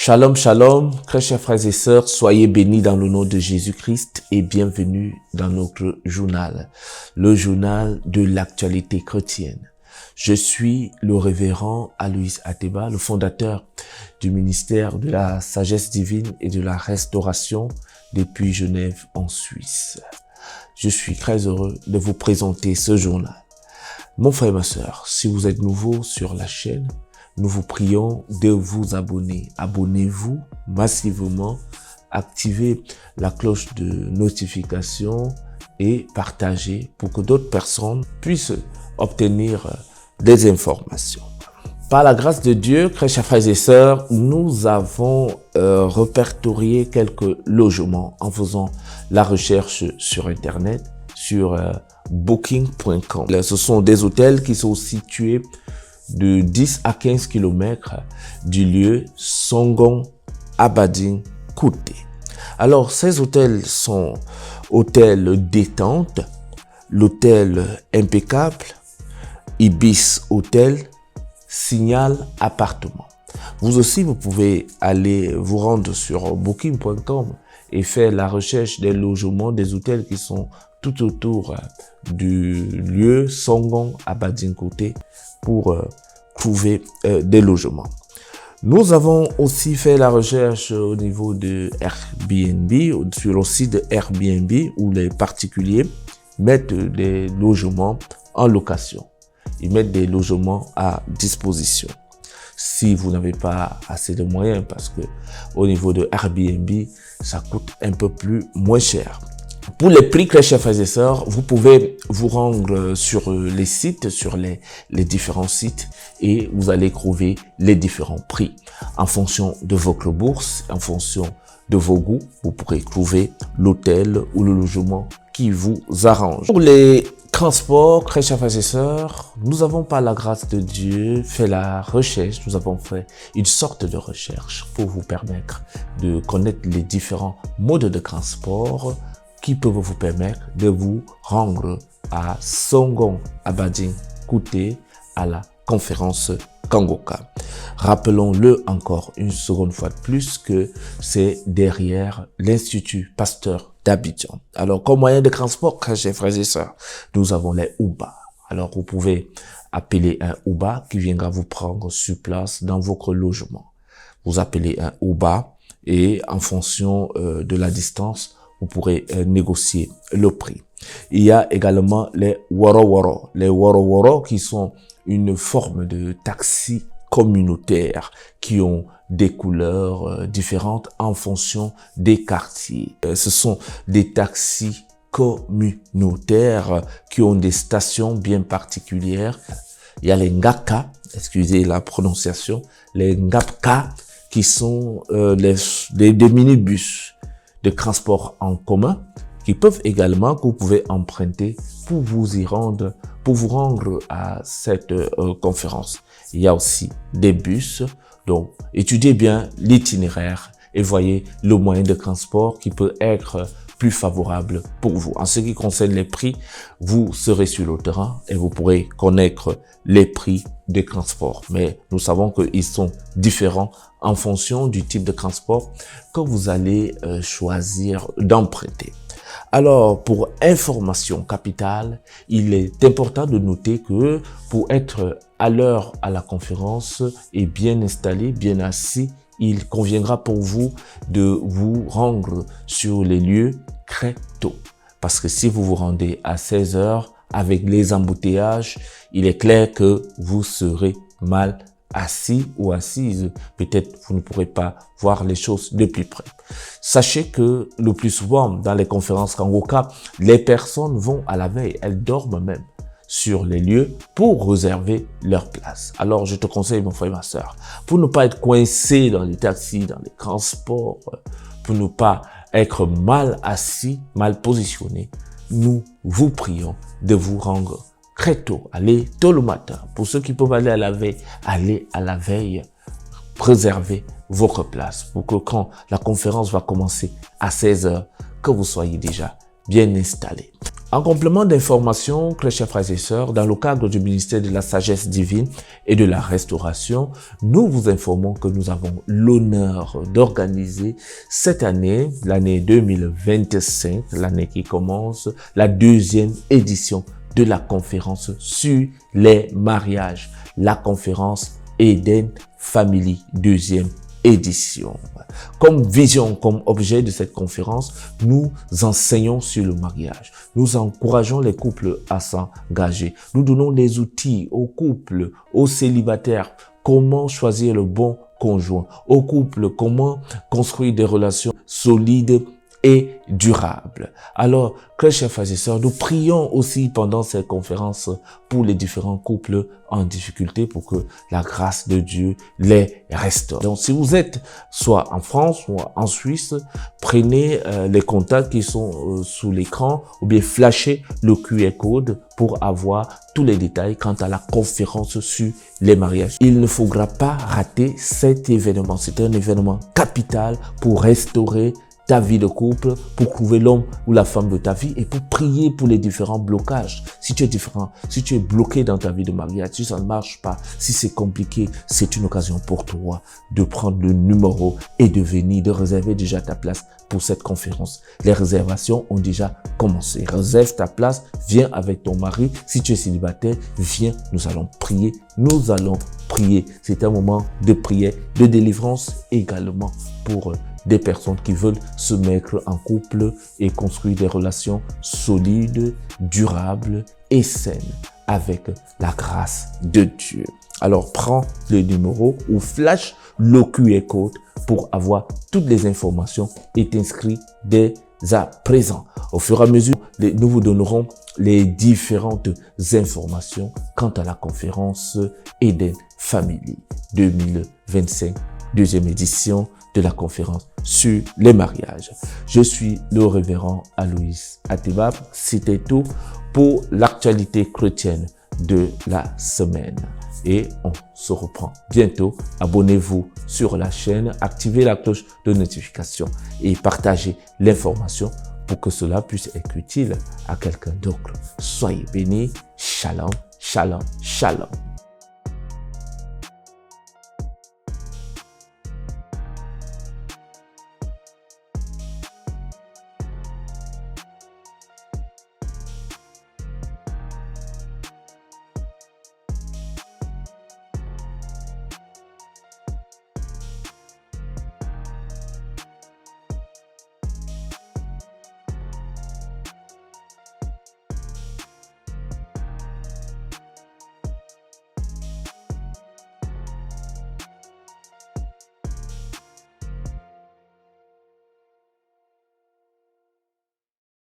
Shalom, shalom, très chers frères et sœurs, soyez bénis dans le nom de Jésus-Christ et bienvenue dans notre journal, le journal de l'actualité chrétienne. Je suis le révérend Aloïs Ateba, le fondateur du ministère de la sagesse divine et de la restauration depuis Genève en Suisse. Je suis très heureux de vous présenter ce journal. Mon frère et ma sœur, si vous êtes nouveau sur la chaîne, nous vous prions de vous abonner. Abonnez-vous massivement, activez la cloche de notification et partagez pour que d'autres personnes puissent obtenir des informations. Par la grâce de Dieu, très chers frères et sœurs, nous avons répertorié quelques logements en faisant la recherche sur Internet, sur booking.com. Ce sont des hôtels qui sont situés de 10 à 15 km du lieu Songon Abading Kouté. Alors, ces hôtels sont hôtel détente, l'hôtel impeccable, Ibis Hôtel, Signal Appartement. Vous aussi, vous pouvez aller vous rendre sur booking.com et faire la recherche des logements, des hôtels qui sont tout autour du lieu Songon Abading Kouté pour trouver des logements. Nous avons aussi fait la recherche au niveau de Airbnb, sur le site de Airbnb où les particuliers mettent des logements en location. Ils mettent des logements à disposition. Si vous n'avez pas assez de moyens, parce que au niveau de Airbnb, ça coûte un peu plus moins cher. Pour les prix, très chers frères et sœurs, vous pouvez vous rendre sur les sites, sur les différents sites et vous allez trouver les différents prix. En fonction de votre bourse, en fonction de vos goûts, vous pourrez trouver l'hôtel ou le logement qui vous arrange. Pour les transports, très chers frères et sœurs, nous avons par la grâce de Dieu fait la recherche, nous avons fait une sorte de recherche pour vous permettre de connaître les différents modes de transport qui peuvent vous permettre de vous rendre à Songon Abading Kouté à la conférence Kangoka. Rappelons-le encore une seconde fois de plus que c'est derrière l'Institut Pasteur d'Abidjan. Alors, comme moyen de transport, chers frères et sœurs, nous avons les Uba. Alors, vous pouvez appeler un Uba qui viendra vous prendre sur place dans votre logement. Vous appelez un Uba et en fonction de la distance, vous pourrez négocier le prix. Il y a également les Woro-Woro. Les Woro-Woro qui sont une forme de taxi communautaire qui ont des couleurs différentes en fonction des quartiers. Ce sont des taxis communautaires qui ont des stations bien particulières. Il y a les Ngaka, excusez la prononciation, les Ngapka qui sont des minibus de transport en commun qui peuvent également, que vous pouvez emprunter pour vous y rendre, pour vous rendre à cette conférence. Il y a aussi des bus, donc étudiez bien l'itinéraire et voyez le moyen de transport qui peut être plus favorable pour vous. En ce qui concerne les prix, vous serez sur le terrain et vous pourrez connaître les prix des transports. Mais nous savons qu'ils sont différents en fonction du type de transport que vous allez choisir d'emprunter. Alors, pour information capitale, il est important de noter que pour être à l'heure à la conférence et bien installé, bien assis, il conviendra pour vous de vous rendre sur les lieux très tôt. Parce que si vous vous rendez à 16 heures avec les embouteillages, il est clair que vous serez mal assis ou assise. Peut-être vous ne pourrez pas voir les choses de plus près. Sachez que le plus souvent dans les conférences Kangoka, les personnes vont à la veille, elles dorment même sur les lieux pour réserver leur place. Alors, je te conseille, mon frère et ma sœur, pour ne pas être coincé dans les taxis, dans les transports, pour ne pas être mal assis, mal positionné, nous vous prions de vous rendre très tôt. Allez tôt le matin. Pour ceux qui peuvent aller à la veille, allez à la veille. Préservez votre place pour que quand la conférence va commencer à 16 heures, que vous soyez déjà bien installé. En complément d'informations, très chers frères et sœurs, dans le cadre du ministère de la sagesse divine et de la restauration, nous vous informons que nous avons l'honneur d'organiser cette année, l'année 2025, l'année qui commence, la 2e édition de la conférence sur les mariages, la conférence Eden Family, 2e édition. Comme vision, comme objet de cette conférence, nous enseignons sur le mariage. Nous encourageons les couples à s'engager. Nous donnons les outils aux couples, aux célibataires, comment choisir le bon conjoint, aux couples, comment construire des relations solides et durable. Alors, très chers frères et sœurs, nous prions aussi pendant cette conférence pour les différents couples en difficulté pour que la grâce de Dieu les restaure. Donc, si vous êtes soit en France ou en Suisse, prenez les contacts qui sont sous l'écran ou bien flashez le QR code pour avoir tous les détails quant à la conférence sur les mariages. Il ne faudra pas rater cet événement. C'est un événement capital pour restaurer ta vie de couple, pour trouver l'homme ou la femme de ta vie et pour prier pour les différents blocages. Si tu es bloqué dans ta vie de mariage, si ça ne marche pas, si c'est compliqué, c'est une occasion pour toi de prendre le numéro et de venir, de réserver déjà ta place pour cette conférence. Les réservations ont déjà commencé. Réserve ta place, viens avec ton mari. Si tu es célibataire, viens, nous allons prier. Nous allons prier. C'est un moment de prière, de délivrance également pour des personnes qui veulent se mettre en couple et construire des relations solides, durables et saines avec la grâce de Dieu. Alors, prends le numéro ou flash le QR code pour avoir toutes les informations et t'inscris dès à présent. Au fur et à mesure, nous vous donnerons les différentes informations quant à la conférence Eden Family 2025, 2e édition de la conférence sur les mariages. Je suis le révérend Aloïs Atebab. C'était tout pour l'actualité chrétienne de la semaine. Et on se reprend bientôt. Abonnez-vous sur la chaîne, activez la cloche de notification et partagez l'information pour que cela puisse être utile à quelqu'un d'autre. Soyez bénis. Shalom, shalom, shalom.